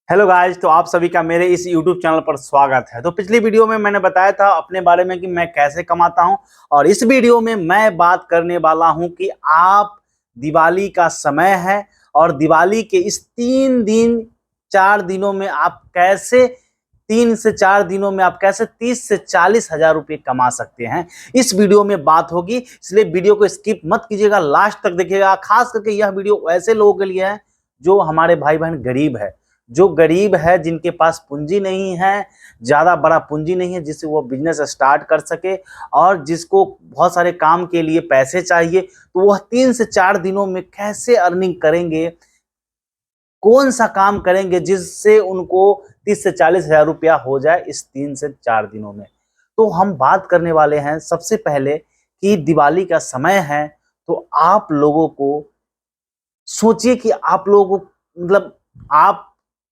Hello guys, तो आप सभी का मेरे इस YouTube चैनल पर स्वागत है। तो पिछली वीडियो में मैंने बताया था अपने बारे में कि मैं कैसे कमाता हूं, और इस वीडियो में मैं बात करने वाला हूं कि आप दिवाली का समय है और दिवाली के इस 3 दिन 4 दिनों में आप कैसे 3 से 4 दिनों में आप कैसे 30 से 40 हजार रुपये कमा सकते हैं। इस वीडियो में बात होगी, इसलिए वीडियो को स्किप मत कीजिएगा, लास्ट तक देखिएगा। खास करके यह वीडियो ऐसे लोगों के लिए है जो हमारे भाई बहन गरीब है, जो गरीब है, जिनके पास पूंजी नहीं है, ज़्यादा बड़ा पूंजी नहीं है जिससे वो बिजनेस स्टार्ट कर सके, और जिसको बहुत सारे काम के लिए पैसे चाहिए। तो वह 3 से 4 दिनों में कैसे अर्निंग करेंगे, कौन सा काम करेंगे जिससे उनको 30 से 40 हजार रुपया हो जाए इस 3 से 4 दिनों में। तो हम बात करने वाले हैं सबसे पहले कि दिवाली का समय है, तो आप लोगों को सोचिए कि आप लोगों को आप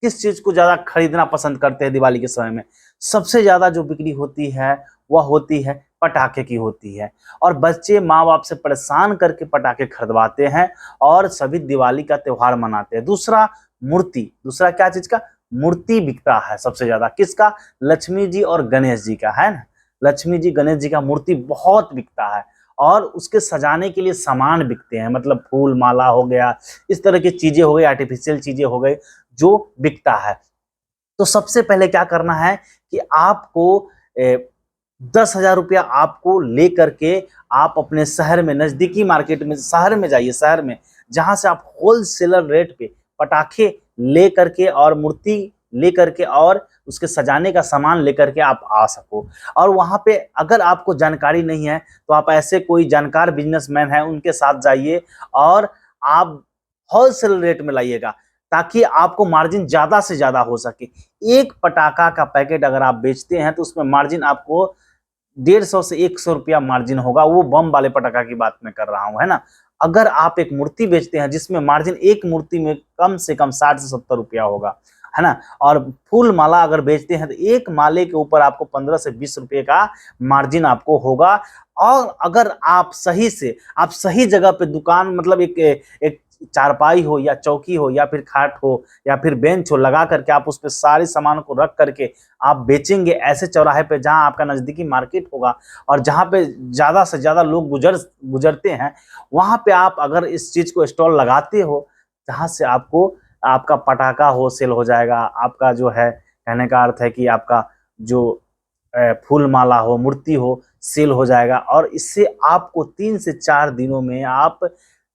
किस चीज को ज्यादा खरीदना पसंद करते हैं। दिवाली के समय में सबसे ज्यादा जो बिक्री होती है वह होती है पटाखे की होती है, और बच्चे माँ बाप से परेशान करके पटाखे खरीदवाते हैं और सभी दिवाली का त्योहार मनाते हैं। दूसरा मूर्ति, दूसरा क्या चीज का मूर्ति बिकता है सबसे ज्यादा, किसका? लक्ष्मी जी और गणेश जी का, है ना। लक्ष्मी जी गणेश जी का मूर्ति बहुत बिकता है, और उसके सजाने के लिए सामान बिकते हैं, मतलब फूल माला हो गया, इस तरह की चीजें हो गई, आर्टिफिशियल चीजें हो गई जो बिकता है। तो सबसे पहले क्या करना है कि आपको 10 हजार रुपया आपको ले करके आप अपने शहर में, नजदीकी मार्केट में, शहर में जाइए, शहर में जहां से आप होलसेलर रेट पे पटाखे ले करके और मूर्ति ले करके और उसके सजाने का सामान लेकर के आप आ सको। और वहां पे अगर आपको जानकारी नहीं है तो आप ऐसे कोई जानकार बिजनेसमैन है उनके साथ जाइए और आप होलसेल रेट में लाइएगा, ताकि आपको मार्जिन ज्यादा से ज्यादा हो सके। एक पटाखा का पैकेट अगर आप बेचते हैं तो उसमें मार्जिन आपको 150 से 100 रुपया मार्जिन होगा। वो बम वाले पटाखा की बात मैं कर रहा हूं, है ना। अगर आप एक मूर्ति बेचते हैं जिसमें मार्जिन एक मूर्ति में कम से कम 60 से 70 रुपया होगा, है ना, और फूल माला अगर बेचते हैं तो एक माले के ऊपर आपको 15 से 20 रुपये का मार्जिन आपको होगा। और अगर आप सही जगह पे दुकान, मतलब एक चारपाई हो या चौकी हो या फिर खाट हो या फिर बेंच हो, लगा करके आप उस पर सारे सामान को रख करके आप बेचेंगे ऐसे चौराहे पे जहां आपका नजदीकी मार्केट होगा और जहां पे ज्यादा से ज्यादा लोग गुजरते हैं, वहां पे आप अगर इस चीज को स्टॉल लगाते हो, जहां से आपको आपका पटाखा हो सेल हो जाएगा। आपका जो है, कहने का अर्थ है कि आपका जो फूल माला हो, मूर्ति हो, सेल हो जाएगा, और इससे आपको 3 से 4 दिनों में आप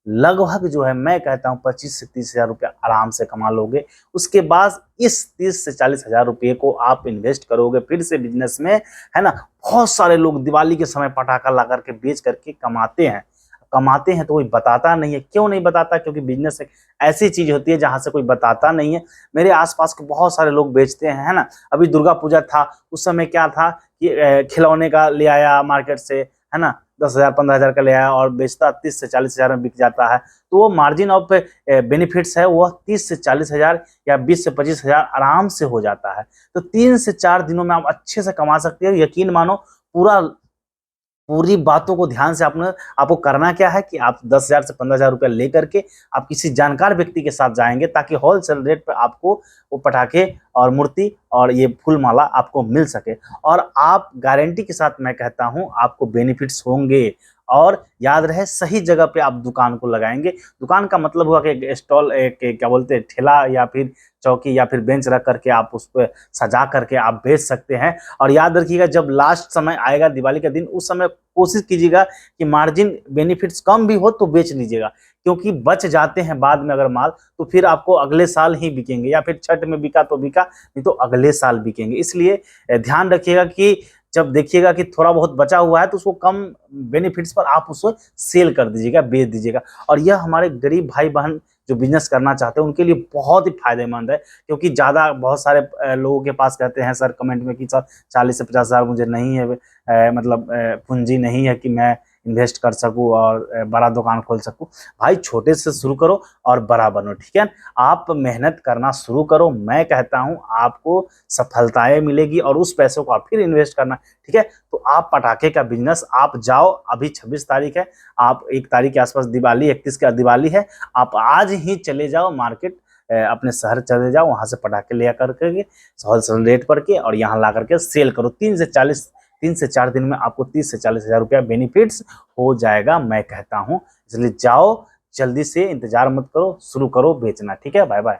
लगभग जो है, मैं कहता हूं 25 से 30 हजार रुपया आराम से कमा लोगे। उसके बाद इस 30 से 40 हजार रुपये को आप इन्वेस्ट करोगे फिर से बिजनेस में, है ना। बहुत सारे लोग दिवाली के समय पटाखा ला करके बेच करके कमाते हैं तो कोई बताता नहीं है। क्यों नहीं बताता? क्योंकि बिजनेस एक ऐसी चीज होती है जहां से कोई बताता नहीं है। मेरे आसपास के बहुत सारे लोग बेचते हैं, है ना। अभी दुर्गा पूजा था, उस समय क्या था कि खिलौने का ले आया मार्केट से, है ना, 10 हजार 15 हजार का ले आया और बेचता 30 से 40 हजार में बिक जाता है। तो वो मार्जिन ऑफ बेनिफिट्स है, वह 30 से 40 हजार या 20 से 25 हजार आराम से हो जाता है। तो 3 से 4 दिनों में आप अच्छे से कमा सकते हो। यकीन मानो, पूरी बातों को ध्यान से आपको करना क्या है कि आप 10 हजार से 15 हजार रुपया लेकर के आप किसी जानकार व्यक्ति के साथ जाएंगे, ताकि होलसेल रेट पर आपको वो पटाखे और मूर्ति और ये फूल माला आपको मिल सके। और आप गारंटी के साथ मैं कहता हूं आपको बेनिफिट्स होंगे। और याद रहे, सही जगह पे आप दुकान को लगाएंगे। दुकान का मतलब हुआ कि स्टॉल, एक क्या बोलते हैं, ठेला या फिर चौकी या फिर बेंच रख करके आप उस पर सजा करके आप बेच सकते हैं। और याद रखिएगा, जब लास्ट समय आएगा दिवाली का दिन, उस समय कोशिश कीजिएगा कि मार्जिन बेनिफिट्स कम भी हो तो बेच लीजिएगा, क्योंकि बच जाते हैं बाद में अगर माल, तो फिर आपको अगले साल ही बिकेंगे, या फिर छठ में बिका तो बिका, नहीं तो अगले साल बिकेंगे। इसलिए ध्यान रखिएगा कि जब देखिएगा कि थोड़ा बहुत बचा हुआ है तो उसको कम बेनिफिट्स पर आप उसको सेल कर दीजिएगा, बेच दीजिएगा। और यह हमारे गरीब भाई बहन जो बिजनेस करना चाहते हैं उनके लिए बहुत ही फायदेमंद है, क्योंकि बहुत सारे लोगों के पास कहते हैं सर कमेंट में कि सर 40 से 50 हजार मुझे नहीं है, पूंजी नहीं है कि मैं इन्वेस्ट कर सकूं और बड़ा दुकान खोल सकूं। भाई छोटे से शुरू करो और बड़ा बनो, ठीक है। आप मेहनत करना शुरू करो, मैं कहता हूं आपको सफलताएं मिलेगी, और उस पैसों को आप फिर इन्वेस्ट करना, ठीक है। तो आप पटाखे का बिजनेस आप जाओ, अभी 26 तारीख है, आप 1 तारीख के आसपास दिवाली, 31 का दिवाली है, आप आज ही चले जाओ मार्केट अपने शहर चले जाओ, वहां से पटाखे ले करके होलसेल रेट पर के और यहाँ ला करके सेल करो। 3 से 4 दिन में आपको 30 से 40 हजार रुपया बेनिफिट्स हो जाएगा, मैं कहता हूँ। इसलिए जाओ, जल्दी से इंतजार मत करो, शुरू करो बेचना। ठीक है, बाय बाय।